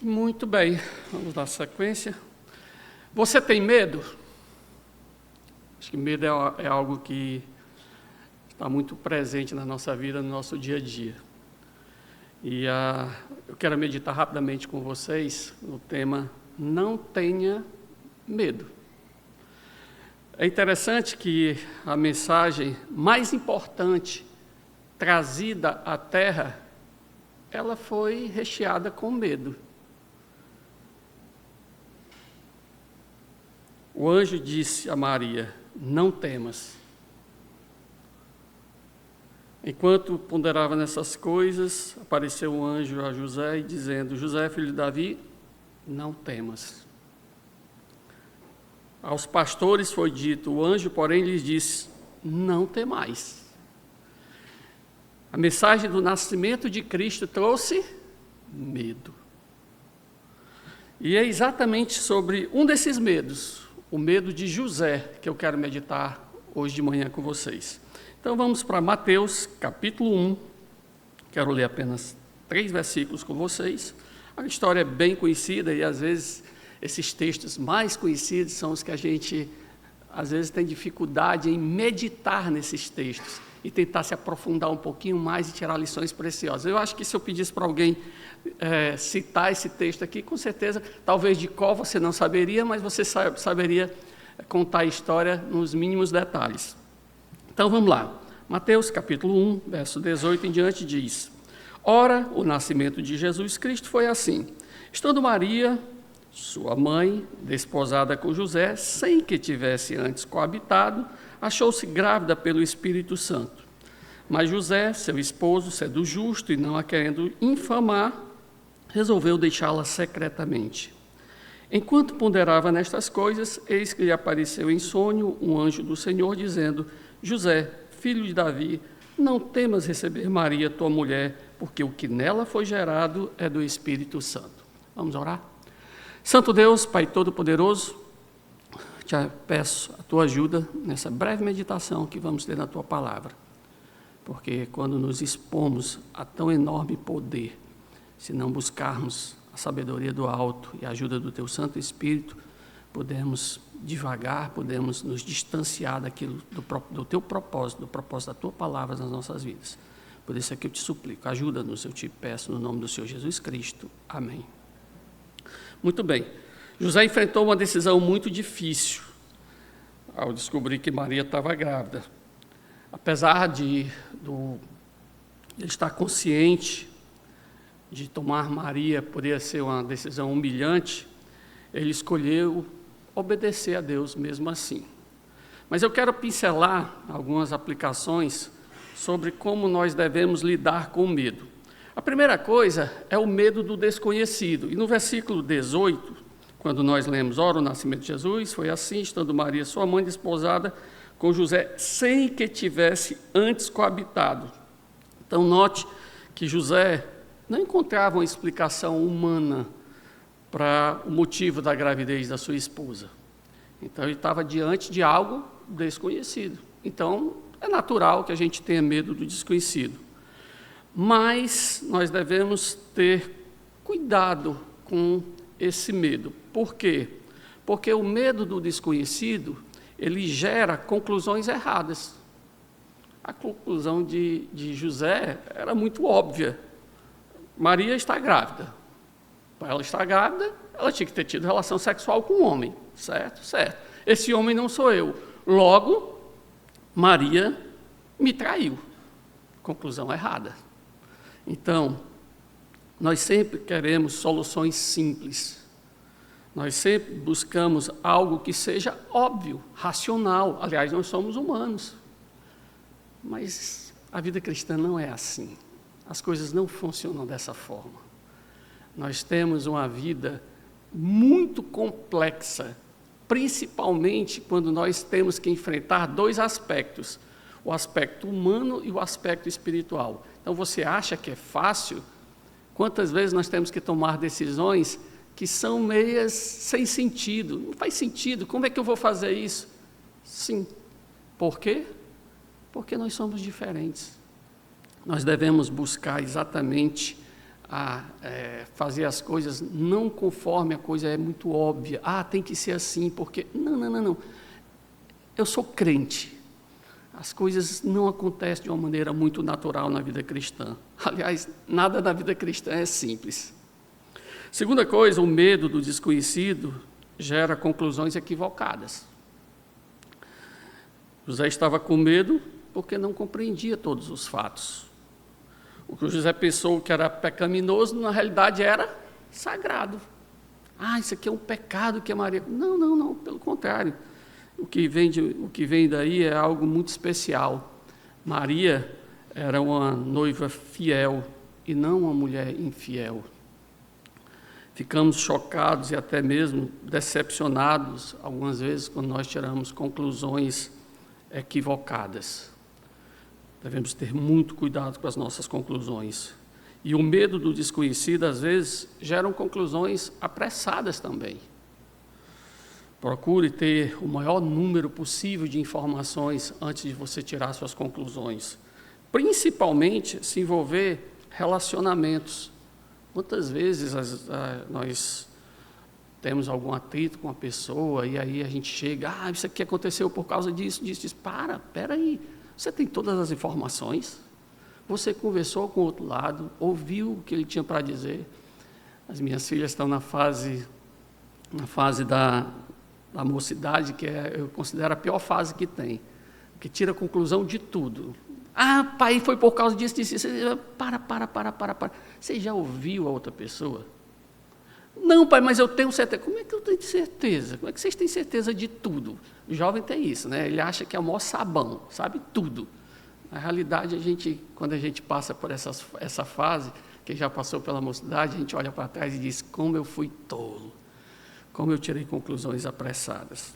Muito bem, vamos dar sequência. Você tem medo? Acho que medo é algo que está muito presente na nossa vida, no nosso dia a dia. E eu quero meditar rapidamente com vocês no tema Não Tenha Medo. É interessante que a mensagem mais importante trazida à Terra, ela foi recheada com medo. O anjo disse a Maria, não temas. Enquanto ponderava nessas coisas, apareceu um anjo a José, dizendo, José, filho de Davi, não temas. Aos pastores foi dito, o anjo, porém, lhes disse, não temais. A mensagem do nascimento de Cristo trouxe medo. E é exatamente sobre um desses medos, o medo de José, que eu quero meditar hoje de manhã com vocês. Então vamos para Mateus, capítulo 1. Quero ler apenas 3 versículos com vocês. A história é bem conhecida e às vezes esses textos mais conhecidos são os que a gente às vezes tem dificuldade em meditar nesses textos e tentar se aprofundar um pouquinho mais e tirar lições preciosas. Eu acho que se eu pedisse para alguém citar esse texto aqui, com certeza, talvez de qual você não saberia, mas você saberia contar a história nos mínimos detalhes. Então vamos lá. Mateus capítulo 1, verso 18 em diante diz, Ora, o nascimento de Jesus Cristo foi assim. Estando Maria, sua mãe, desposada com José, sem que tivesse antes coabitado, achou-se grávida pelo Espírito Santo. Mas José, seu esposo, sendo justo e não a querendo infamar, resolveu deixá-la secretamente. Enquanto ponderava nestas coisas, eis que lhe apareceu em sonho um anjo do Senhor, dizendo, José, filho de Davi, não temas receber Maria, tua mulher, porque o que nela foi gerado é do Espírito Santo. Vamos orar? Santo Deus, Pai Todo-Poderoso, te peço a tua ajuda nessa breve meditação que vamos ter na tua palavra. Porque quando nos expomos a tão enorme poder, se não buscarmos a sabedoria do alto e a ajuda do teu Santo Espírito, podemos devagar, podemos nos distanciar daquilo, do teu propósito, do propósito da tua palavra nas nossas vidas. Por isso é que eu te suplico, ajuda-nos, eu te peço, no nome do Senhor Jesus Cristo. Amém. Muito bem. José enfrentou uma decisão muito difícil ao descobrir que Maria estava grávida. Apesar de ele estar consciente de tomar Maria poderia ser uma decisão humilhante, ele escolheu obedecer a Deus mesmo assim. Mas eu quero pincelar algumas aplicações sobre como nós devemos lidar com o medo. A primeira coisa é o medo do desconhecido. E no versículo 18, quando nós lemos, ora, o nascimento de Jesus foi assim, estando Maria, sua mãe, desposada com José, sem que tivesse antes coabitado. Então, note que José não encontrava uma explicação humana para o motivo da gravidez da sua esposa. Então, ele estava diante de algo desconhecido. Então, é natural que a gente tenha medo do desconhecido. Mas nós devemos ter cuidado com esse medo. Por quê? Porque o medo do desconhecido, ele gera conclusões erradas. A conclusão de José era muito óbvia. Maria está grávida. Para ela estar grávida, ela tinha que ter tido relação sexual com um homem. Certo? Certo. Esse homem não sou eu. Logo, Maria me traiu. Conclusão errada. Então, nós sempre queremos soluções simples. Nós sempre buscamos algo que seja óbvio, racional. Aliás, nós somos humanos. Mas a vida cristã não é assim. As coisas não funcionam dessa forma. Nós temos uma vida muito complexa, principalmente quando nós temos que enfrentar 2 aspectos, o aspecto humano e o aspecto espiritual. Então, você acha que é fácil? Quantas vezes nós temos que tomar decisões que são meias sem sentido? Não faz sentido, como é que eu vou fazer isso? Sim. Por quê? Porque nós somos diferentes. Nós devemos buscar exatamente a fazer as coisas não conforme a coisa é muito óbvia. Tem que ser assim, porque... Não. Eu sou crente. As coisas não acontecem de uma maneira muito natural na vida cristã. Aliás, nada na vida cristã é simples. Segunda coisa, o medo do desconhecido gera conclusões equivocadas. José estava com medo porque não compreendia todos os fatos. O que o José pensou que era pecaminoso, na realidade era sagrado. Isso aqui é um pecado que é Maria... Não, pelo contrário. O que vem daí é algo muito especial. Maria era uma noiva fiel e não uma mulher infiel. Ficamos chocados e até mesmo decepcionados, algumas vezes, quando nós tiramos conclusões equivocadas. Devemos ter muito cuidado com as nossas conclusões. E o medo do desconhecido, às vezes, gera conclusões apressadas também. Procure ter o maior número possível de informações antes de você tirar suas conclusões. Principalmente se envolver relacionamentos. Quantas vezes nós temos algum atrito com a pessoa e aí a gente chega, isso aqui aconteceu por causa disso. Espera aí, você tem todas as informações? Você conversou com o outro lado, ouviu o que ele tinha para dizer? As minhas filhas estão na fase da mocidade, que eu considero a pior fase que tem, que tira a conclusão de tudo. Pai, foi por causa disso. Para. Você já ouviu a outra pessoa? Não, pai, mas eu tenho certeza. Como é que eu tenho certeza? Como é que vocês têm certeza de tudo? O jovem tem isso, né? Ele acha que é o maior sabão, sabe tudo. Na realidade, quando a gente passa por essa fase, que já passou pela mocidade, a gente olha para trás e diz, como eu fui tolo. Como eu tirei conclusões apressadas.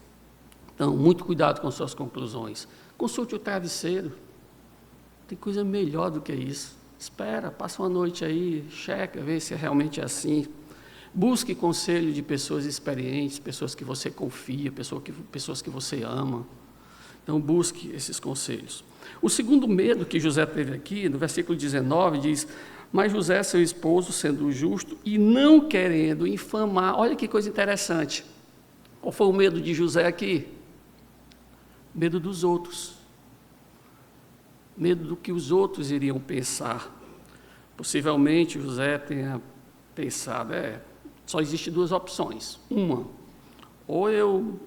Então, muito cuidado com suas conclusões. Consulte o travesseiro. Tem coisa melhor do que isso. Espera, passa uma noite aí, checa, vê se realmente é assim. Busque conselho de pessoas experientes, pessoas que você confia, pessoas que você ama. Então, busque esses conselhos. O segundo medo que José teve aqui, no versículo 19, diz... Mas José, seu esposo, sendo justo e não querendo infamar... Olha que coisa interessante. Qual foi o medo de José aqui? Medo dos outros. Medo do que os outros iriam pensar. Possivelmente José tenha pensado, só existem duas opções. Uma, ou eu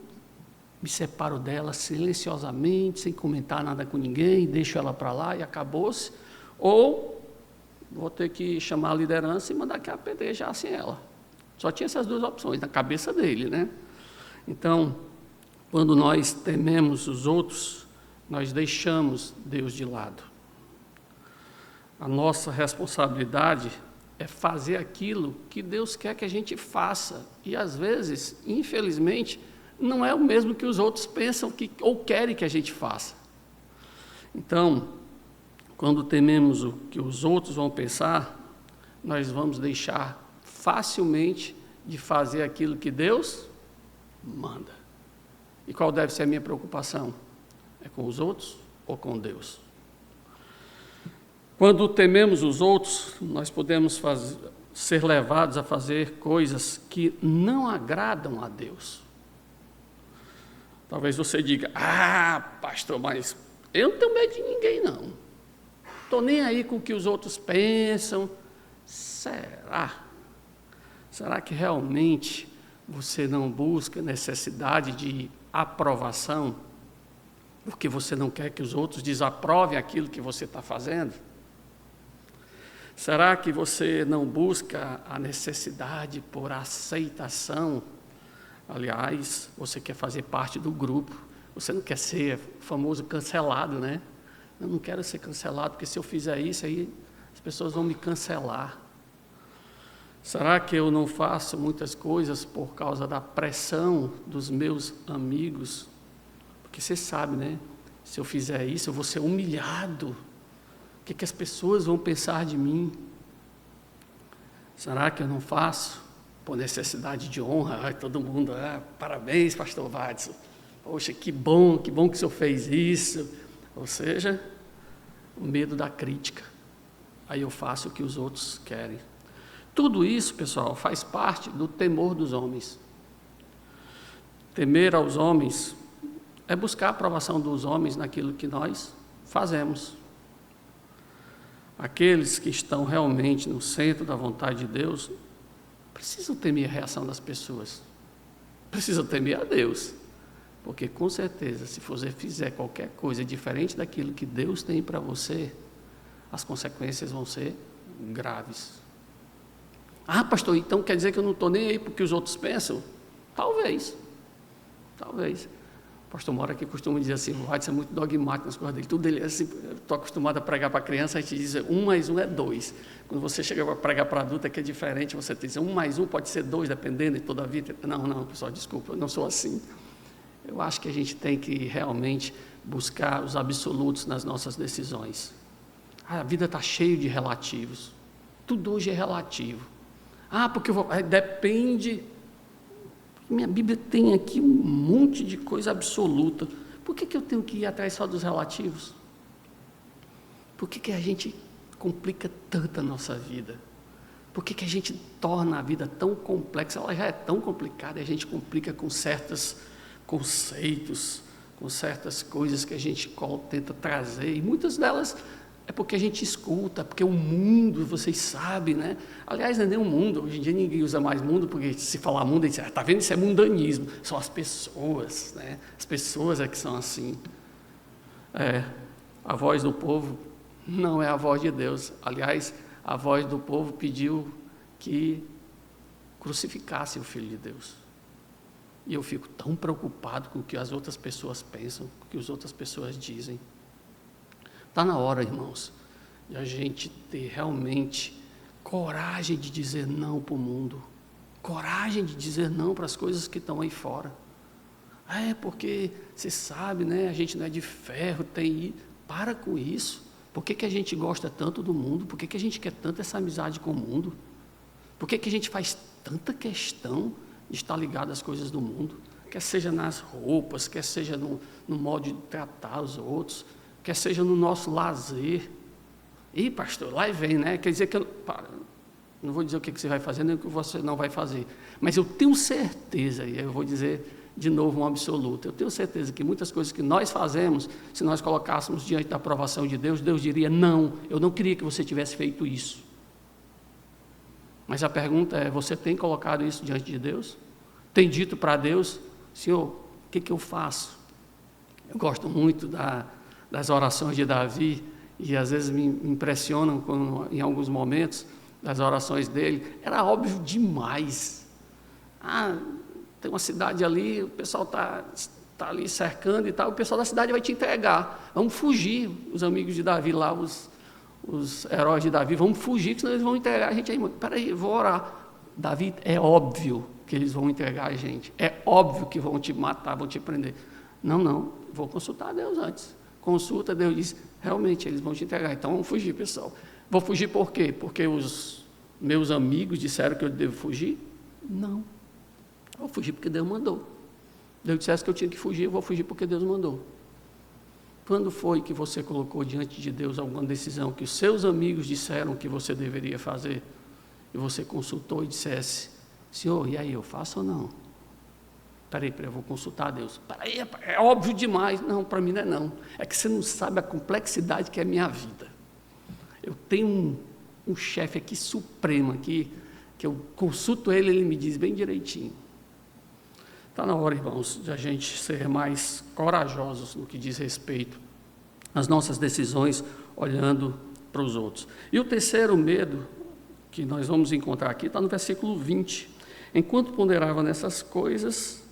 me separo dela silenciosamente, sem comentar nada com ninguém, deixo ela para lá e acabou-se, ou... vou ter que chamar a liderança e mandar que apedrejassem ela. Só tinha essas duas opções na cabeça dele, né? Então, quando nós tememos os outros, nós deixamos Deus de lado. A nossa responsabilidade é fazer aquilo que Deus quer que a gente faça. E, às vezes, infelizmente, não é o mesmo que os outros pensam ou querem que a gente faça. Então, quando tememos o que os outros vão pensar, nós vamos deixar facilmente de fazer aquilo que Deus manda. E qual deve ser a minha preocupação? É com os outros ou com Deus? Quando tememos os outros, nós podemos ser levados a fazer coisas que não agradam a Deus. Talvez você diga, pastor, mas eu não tenho medo de ninguém, não. Estou nem aí com o que os outros pensam. Será? Será que realmente você não busca necessidade de aprovação? Porque você não quer que os outros desaprovem aquilo que você está fazendo? Será que você não busca a necessidade por aceitação? Aliás, você quer fazer parte do grupo. Você não quer ser famoso cancelado, né? Eu não quero ser cancelado, porque se eu fizer isso, aí as pessoas vão me cancelar. Será que eu não faço muitas coisas por causa da pressão dos meus amigos? Porque você sabe, né? Se eu fizer isso, eu vou ser humilhado. O que as pessoas vão pensar de mim? Será que eu não faço por necessidade de honra? Todo mundo, parabéns, pastor Vadson. Poxa, que bom que o senhor fez isso. Ou seja, o medo da crítica. Aí eu faço o que os outros querem. Tudo isso, pessoal, faz parte do temor dos homens. Temer aos homens é buscar a aprovação dos homens naquilo que nós fazemos. Aqueles que estão realmente no centro da vontade de Deus precisam temer a reação das pessoas, precisam temer a Deus, porque com certeza, se você fizer qualquer coisa diferente daquilo que Deus tem para você, as consequências vão ser graves. Ah, pastor, então quer dizer que eu não estou nem aí porque os outros pensam? Talvez. O pastor Mora aqui costuma dizer assim, o Watson é muito dogmático nas coisas dele, tudo ele é assim, estou acostumado a pregar para criança, a gente diz 1 mais 1 é 2. Quando você chega para pregar para adulto é que é diferente, você diz 1 mais 1 pode ser 2, dependendo de toda a vida. Não, pessoal, desculpa, eu não sou assim. Eu acho que a gente tem que realmente buscar os absolutos nas nossas decisões. A vida está cheia de relativos, tudo hoje é relativo. Ah, porque depende. Minha Bíblia tem aqui um monte de coisa absoluta. Por que eu tenho que ir atrás só dos relativos? Por que a gente complica tanto a nossa vida? Por que a gente torna a vida tão complexa? Ela já é tão complicada e a gente complica com certos conceitos, com certas coisas que a gente tenta trazer. E muitas delas é porque a gente escuta, porque o mundo, vocês sabem, né? Aliás, não é nem o mundo, hoje em dia ninguém usa mais mundo, porque se falar mundo, a gente diz, está vendo, isso é mundanismo. São as pessoas, né? As pessoas é que são assim. A voz do povo não é a voz de Deus. Aliás, a voz do povo pediu que crucificasse o Filho de Deus. E eu fico tão preocupado com o que as outras pessoas pensam, com o que as outras pessoas dizem. Está na hora, irmãos, de a gente ter realmente coragem de dizer não para o mundo, coragem de dizer não para as coisas que estão aí fora. Porque você sabe, né? A gente não é de ferro, para com isso. Por que a gente gosta tanto do mundo? Por que a gente quer tanto essa amizade com o mundo? Por que a gente faz tanta questão de estar ligado às coisas do mundo? Quer seja nas roupas, quer seja no modo de tratar os outros, quer seja no nosso lazer. Ih, pastor, lá vem, né? Quer dizer que não vou dizer o que você vai fazer, nem o que você não vai fazer. Mas eu tenho certeza, e eu vou dizer de novo um absoluto, eu tenho certeza que muitas coisas que nós fazemos, se nós colocássemos diante da aprovação de Deus, Deus diria, não, eu não queria que você tivesse feito isso. Mas a pergunta é, você tem colocado isso diante de Deus? Tem dito para Deus, Senhor, o que eu faço? Eu gosto muito das orações de Davi, e às vezes me impressionam em alguns momentos, das orações dele, era óbvio demais. Tem uma cidade ali, o pessoal está ali cercando e tal, o pessoal da cidade vai te entregar, vamos fugir, os amigos de Davi lá, os heróis de Davi, vamos fugir, senão eles vão entregar a gente aí. Peraí, vou orar. Davi, é óbvio que eles vão entregar a gente, é óbvio que vão te matar, vão te prender. Não, vou consultar a Deus antes. Consulta, Deus diz, realmente, eles vão te entregar, então vamos fugir, pessoal. Vou fugir por quê? Porque os meus amigos disseram que eu devo fugir? Não. Vou fugir porque Deus mandou. Deus dissesse que eu tinha que fugir, eu vou fugir porque Deus mandou. Quando foi que você colocou diante de Deus alguma decisão que os seus amigos disseram que você deveria fazer, e você consultou e dissesse, Senhor, e aí, eu faço ou não? Peraí, eu vou consultar a Deus. Peraí, é óbvio demais. Não, para mim não é não. É que você não sabe a complexidade que é a minha vida. Eu tenho um chefe aqui supremo, aqui, que eu consulto ele me diz bem direitinho. Está na hora, irmãos, de a gente ser mais corajosos no que diz respeito às nossas decisões, olhando para os outros. E o terceiro medo que nós vamos encontrar aqui está no versículo 20. Enquanto ponderava nessas coisas,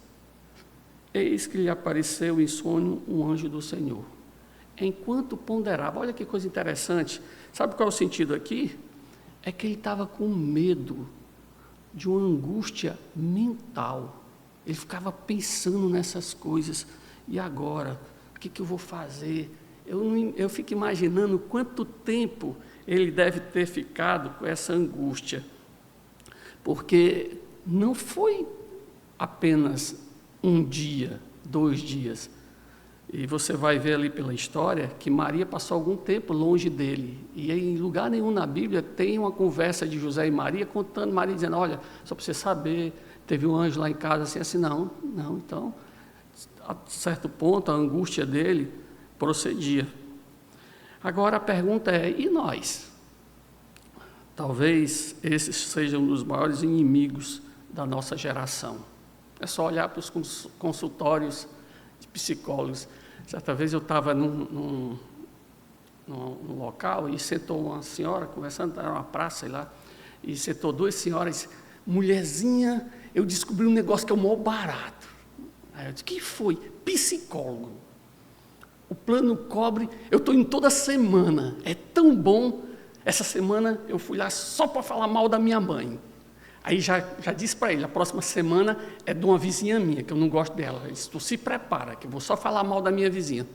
eis que lhe apareceu em sonho um anjo do Senhor. Enquanto ponderava, olha que coisa interessante. Sabe qual é o sentido aqui? É que ele estava com medo de uma angústia mental. Ele ficava pensando nessas coisas. E agora? O que eu vou fazer? Eu fico imaginando quanto tempo ele deve ter ficado com essa angústia. Porque não foi apenas um dia, 2 dias. E você vai ver ali pela história que Maria passou algum tempo longe dele. E em lugar nenhum na Bíblia tem uma conversa de José e Maria contando, Maria dizendo, olha, só para você saber, teve um anjo lá em casa assim, não. Então, a certo ponto, a angústia dele procedia. Agora a pergunta é, e nós? Talvez esses sejam um dos maiores inimigos da nossa geração. É só olhar para os consultórios de psicólogos. Certa vez eu estava num local e sentou uma senhora conversando, era uma praça, sei lá, e sentou duas senhoras, mulherzinha, eu descobri um negócio que é o maior barato. Aí eu disse, que foi? Psicólogo. O plano cobre, eu estou indo toda semana, é tão bom. Essa semana eu fui lá só para falar mal da minha mãe. Aí já disse para ele, a próxima semana é de uma vizinha minha, que eu não gosto dela. Ele disse, tu se prepara, que eu vou só falar mal da minha vizinha.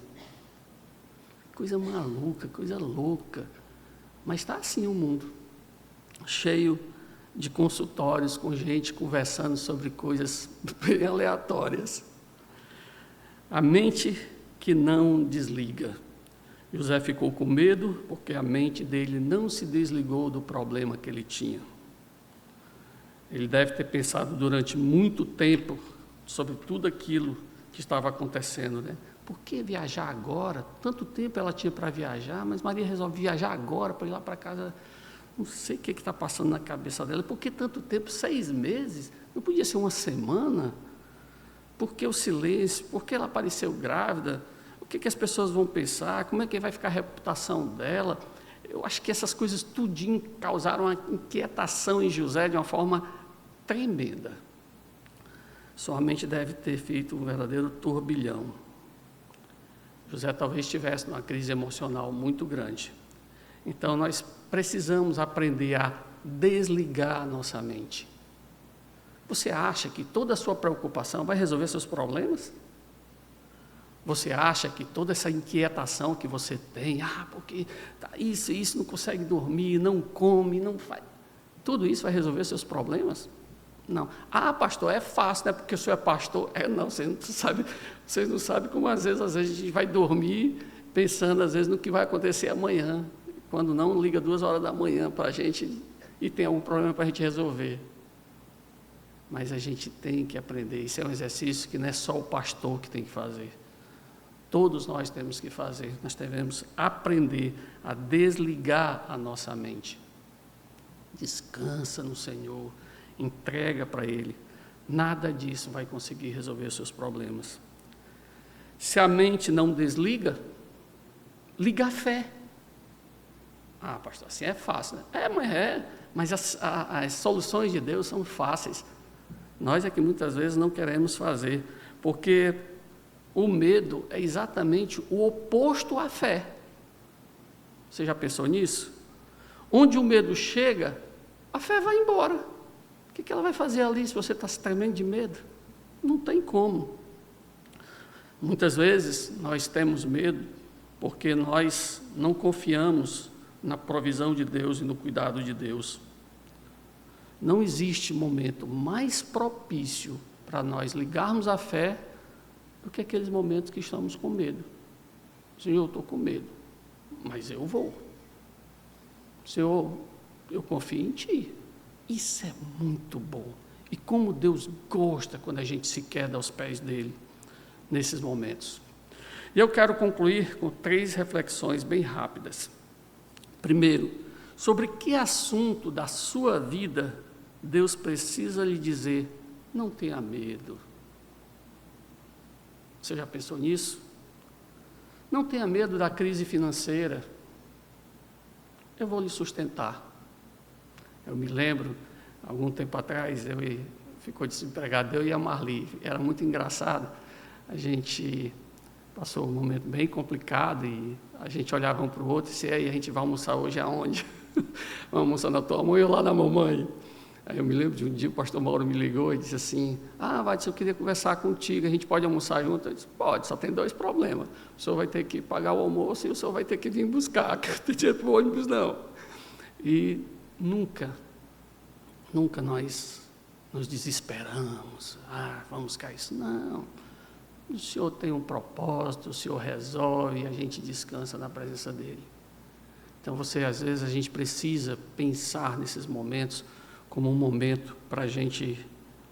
Coisa maluca, coisa louca. Mas está assim o mundo, cheio de consultórios com gente conversando sobre coisas bem aleatórias. A mente que não desliga. José ficou com medo porque a mente dele não se desligou do problema que ele tinha. Ele deve ter pensado durante muito tempo sobre tudo aquilo que estava acontecendo, né? Por que viajar agora? Tanto tempo ela tinha para viajar, mas Maria resolve viajar agora para ir lá para casa. Não sei o que está passando na cabeça dela. Por que tanto tempo? 6 meses? Não podia ser uma semana? Por que o silêncio? Por que ela apareceu grávida? O que as pessoas vão pensar? Como é que vai ficar a reputação dela? Eu acho que essas coisas tudinho causaram uma inquietação em José de uma forma tremenda. Sua mente deve ter feito um verdadeiro turbilhão. José talvez estivesse numa crise emocional muito grande. Então, nós precisamos aprender a desligar a nossa mente. Você acha que toda a sua preocupação vai resolver seus problemas? Você acha que toda essa inquietação que você tem, porque tá isso, não consegue dormir, não come, não faz, tudo isso vai resolver seus problemas? Não. Pastor, é fácil, né? Porque o senhor é pastor. Não, vocês não sabem como às vezes a gente vai dormir pensando às vezes no que vai acontecer amanhã, quando não liga 2 horas da manhã para a gente e tem algum problema para a gente resolver. Mas a gente tem que aprender, isso é um exercício que não é só o pastor que tem que fazer. Todos nós temos que fazer, nós devemos aprender a desligar a nossa mente. Descansa no Senhor, entrega para Ele. Nada disso vai conseguir resolver os seus problemas. Se a mente não desliga, liga a fé. Pastor, assim é fácil, né? Mas as soluções de Deus são fáceis. Nós é que muitas vezes não queremos fazer, porque o medo é exatamente o oposto à fé. Você já pensou nisso? Onde o medo chega, a fé vai embora. O que ela vai fazer ali se você está se tremendo de medo? Não tem como. Muitas vezes nós temos medo porque nós não confiamos na provisão de Deus e no cuidado de Deus. Não existe momento mais propício para nós ligarmos a fé do que aqueles momentos que estamos com medo. Senhor, eu estou com medo, mas eu vou. Senhor, eu confio em Ti. Isso é muito bom. E como Deus gosta quando a gente se queda aos pés dEle nesses momentos. E eu quero concluir com 3 reflexões bem rápidas. Primeiro, sobre que assunto da sua vida Deus precisa lhe dizer, não tenha medo. Você já pensou nisso? Não tenha medo da crise financeira. Eu vou lhe sustentar. Eu me lembro, algum tempo atrás, ficou desempregado, eu e a Marli. Era muito engraçado. A gente passou um momento bem complicado e a gente olhava um para o outro e disse, aí a gente vai almoçar hoje aonde? Vamos almoçar na tua mãe ou lá na mamãe? Aí eu me lembro de um dia o pastor Mauro me ligou e disse assim, Vadson, eu queria conversar contigo, a gente pode almoçar junto? Eu disse, pode, só tem 2 problemas. O senhor vai ter que pagar o almoço e o senhor vai ter que vir buscar, que não tem dinheiro para o ônibus não. E nunca nós nos desesperamos, vamos buscar isso. Não, O Senhor tem um propósito, o Senhor resolve e a gente descansa na presença dEle. Então, às vezes, a gente precisa pensar nesses momentos como um momento para a gente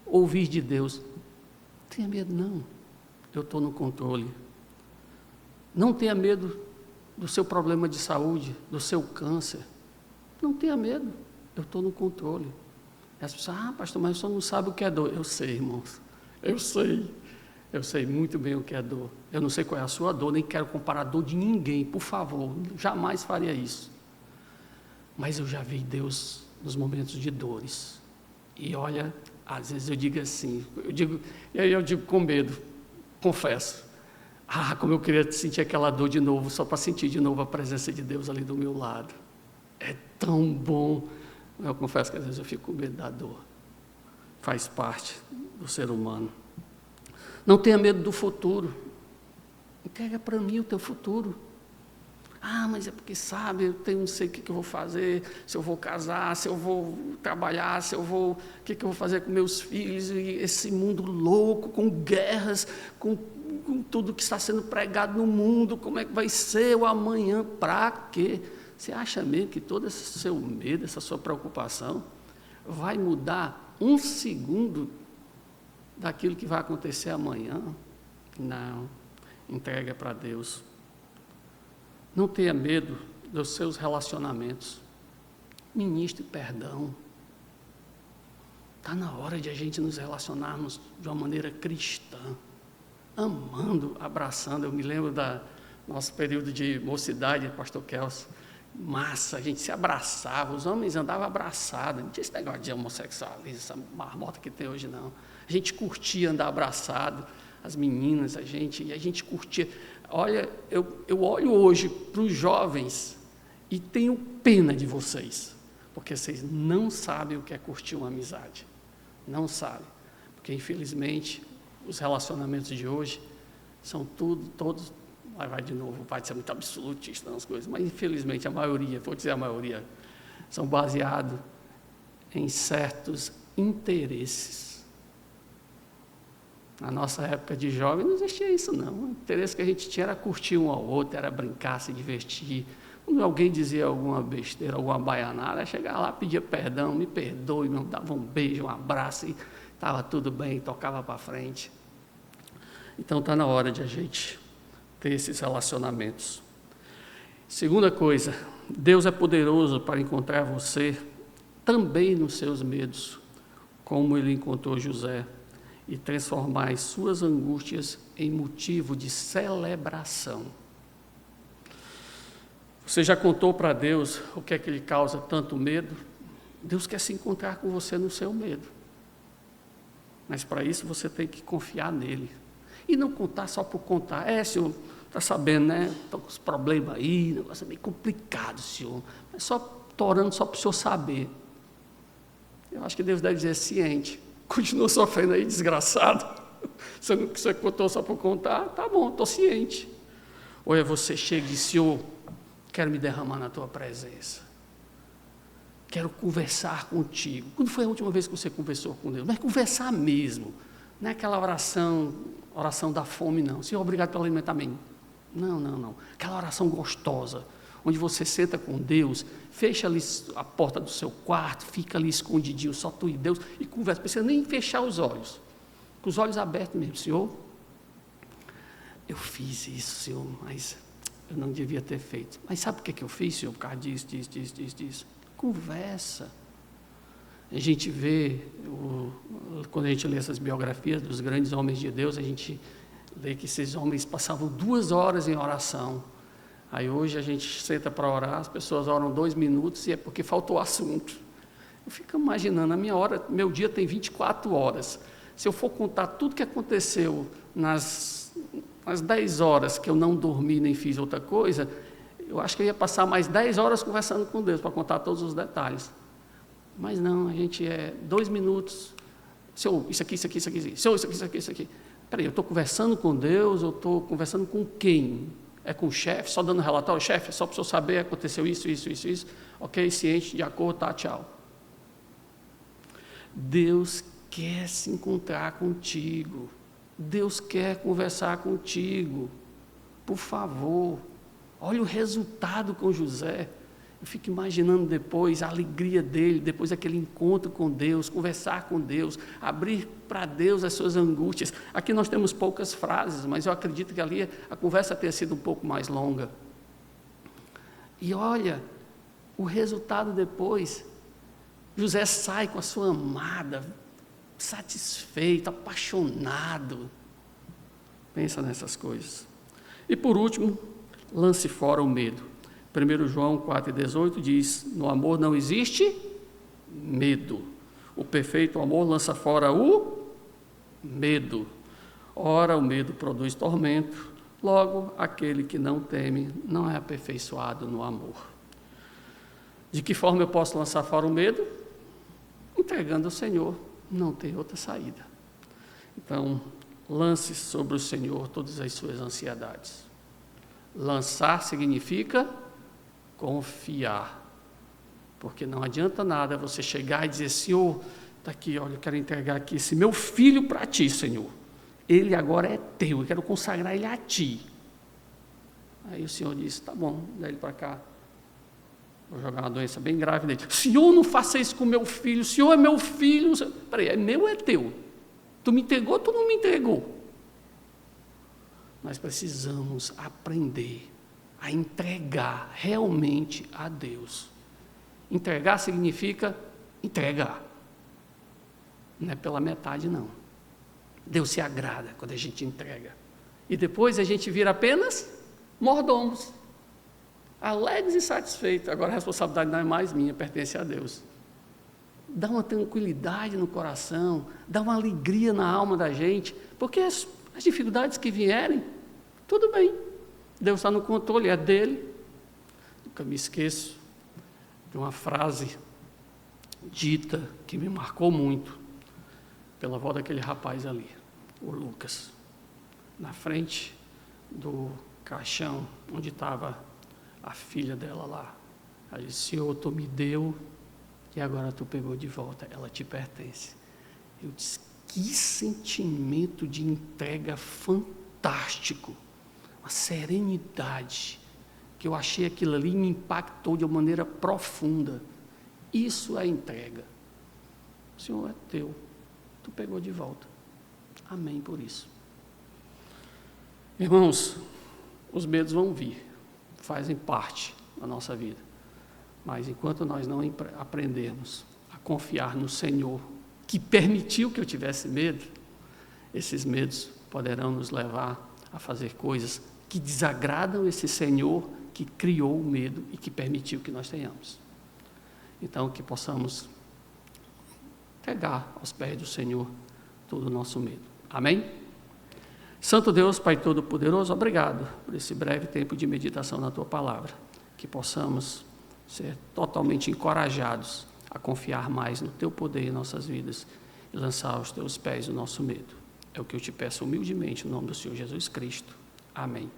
ouvir de Deus. Não tenha medo, não. Eu estou no controle. Não tenha medo do seu problema de saúde, do seu câncer. Não tenha medo. Eu estou no controle. E as pessoas, pastor, mas o senhor não sabe o que é dor. Eu sei, irmãos. Eu sei. Eu sei muito bem o que é dor. Eu não sei qual é a sua dor, nem quero comparar a dor de ninguém, por favor. Jamais faria isso. Mas eu já vi Deus nos momentos de dores. E olha, às vezes eu digo assim, e aí eu digo com medo, confesso. Como eu queria sentir aquela dor de novo, só para sentir de novo a presença de Deus ali do meu lado. É tão bom. Eu confesso que às vezes eu fico com medo da dor. Faz parte do ser humano. Não tenha medo do futuro. Entrega para mim o teu futuro. Mas é porque, sabe, eu não sei o que eu vou fazer, se eu vou casar, se eu vou trabalhar, o que eu vou fazer com meus filhos, e esse mundo louco, com guerras, com tudo que está sendo pregado no mundo, como é que vai ser o amanhã, para quê? Você acha mesmo que todo esse seu medo, essa sua preocupação, vai mudar um segundo daquilo que vai acontecer amanhã? Não. Entrega para Deus. Não tenha medo dos seus relacionamentos. Ministre perdão. Está na hora de a gente nos relacionarmos de uma maneira cristã, amando, abraçando. Eu me lembro do nosso período de mocidade, pastor Kelso. Massa, a gente se abraçava, os homens andavam abraçados, não tinha esse negócio de homossexualismo, essa marmota que tem hoje, não. A gente curtia andar abraçado, as meninas, a gente curtia. Olha, eu olho hoje para os jovens e tenho pena de vocês, porque vocês não sabem o que é curtir uma amizade, não sabem, porque infelizmente os relacionamentos de hoje são todos, vai de novo, vai ser muito absolutista nas coisas, mas infelizmente a maioria, vou dizer a maioria, são baseados em certos interesses. Na nossa época de jovem não existia isso, não. O interesse que a gente tinha era curtir um ao outro, era brincar, se divertir. Quando alguém dizia alguma besteira, alguma baianada, chegava lá, pedia perdão, me perdoe, me dava um beijo, um abraço, e estava tudo bem, tocava para frente. Então está na hora de a gente ter esses relacionamentos. Segunda coisa, Deus é poderoso para encontrar você também nos seus medos, como Ele encontrou José, e transformar as suas angústias em motivo de celebração. Você já contou para Deus o que é que lhe causa tanto medo? Deus quer se encontrar com você no seu medo. Mas para isso você tem que confiar nele. E não contar só por contar. Senhor, está sabendo, né? Estou com os problemas aí, o negócio é meio complicado, senhor. Mas estou orando só para o senhor saber. Eu acho que Deus deve dizer ciente. Continua sofrendo aí, desgraçado. Você contou só por contar? Tá bom, estou ciente. Ou você chega e diz, Senhor, quero me derramar na tua presença. Quero conversar contigo. Quando foi a última vez que você conversou com Deus? Mas conversar mesmo. Não é aquela oração da fome, não. Senhor, obrigado pelo alimentamento. Não. Aquela oração gostosa, onde você senta com Deus, fecha ali a porta do seu quarto, fica ali escondidinho, só tu e Deus, e conversa. Não precisa nem fechar os olhos, com os olhos abertos mesmo. Senhor, eu fiz isso, Senhor, mas eu não devia ter feito. Mas sabe o que eu fiz, Senhor, por causa disso? Conversa. A gente vê, quando a gente lê essas biografias dos grandes homens de Deus, a gente vê que esses homens passavam 2 horas em oração. Aí hoje a gente senta para orar, as pessoas oram 2 minutos e é porque faltou assunto. Eu fico imaginando, meu dia tem 24 horas. Se eu for contar tudo que aconteceu nas 10 horas que eu não dormi nem fiz outra coisa, eu acho que eu ia passar mais 10 horas conversando com Deus para contar todos os detalhes. Mas não, a gente 2 minutos. Senhor, isso aqui. Senhor, isso aqui. Peraí, eu estou conversando com Deus, eu estou conversando com quem? É com o chefe, só dando relatório? Chefe, só para o senhor saber, aconteceu isso. Ok, ciente, de acordo, tá, tchau. Deus quer se encontrar contigo. Deus quer conversar contigo. Por favor, olha o resultado com José. Eu fico imaginando depois a alegria dele, depois daquele encontro com Deus, conversar com Deus, abrir para Deus as suas angústias. Aqui nós temos poucas frases, mas eu acredito que ali a conversa tenha sido um pouco mais longa. E olha, o resultado depois, José sai com a sua amada, satisfeito, apaixonado. Pensa nessas coisas. E por último, lance fora o medo. 1 João 4,18 diz, no amor não existe medo. O perfeito amor lança fora o medo. Ora, o medo produz tormento. Logo, aquele que não teme não é aperfeiçoado no amor. De que forma eu posso lançar fora o medo? Entregando ao Senhor. Não tem outra saída. Então, lance sobre o Senhor todas as suas ansiedades. Lançar significa confiar. Porque não adianta nada você chegar e dizer, Senhor, está aqui, olha, eu quero entregar aqui esse meu filho para ti, Senhor. Ele agora é teu, eu quero consagrar ele a ti. Aí o Senhor disse, tá bom, dá ele para cá. Vou jogar uma doença bem grave nele. Senhor, não faça isso com meu filho, o Senhor é meu filho. Peraí, é meu ou é teu? Tu me entregou ou tu não me entregou? Nós precisamos aprender a entregar realmente a Deus. Entregar significa entregar. Não é pela metade, não. Deus se agrada quando a gente entrega. E depois a gente vira apenas mordomos. Alegres e satisfeitos. Agora a responsabilidade não é mais minha, pertence a Deus. Dá uma tranquilidade no coração, dá uma alegria na alma da gente, porque as dificuldades que vierem, tudo bem. Deus está no controle, é dele. Nunca me esqueço de uma frase dita que me marcou muito pela avó daquele rapaz ali, o Lucas, na frente do caixão onde estava a filha dela lá. Ela disse, Senhor, tu me deu e agora tu pegou de volta, ela te pertence. Eu disse, que sentimento de entrega fantástico, uma serenidade, que eu achei aquilo ali e me impactou de uma maneira profunda. Isso é entrega. O Senhor é teu, tu pegou de volta. Amém por isso. Irmãos, os medos vão vir, fazem parte da nossa vida. Mas enquanto nós não aprendermos a confiar no Senhor, que permitiu que eu tivesse medo, esses medos poderão nos levar a fazer coisas que desagradam esse Senhor que criou o medo e que permitiu que nós tenhamos. Então, que possamos entregar aos pés do Senhor todo o nosso medo. Amém? Santo Deus, Pai Todo-Poderoso, obrigado por esse breve tempo de meditação na Tua Palavra. Que possamos ser totalmente encorajados a confiar mais no Teu poder em nossas vidas e lançar aos Teus pés o nosso medo. É o que eu te peço humildemente, no nome do Senhor Jesus Cristo. Amém.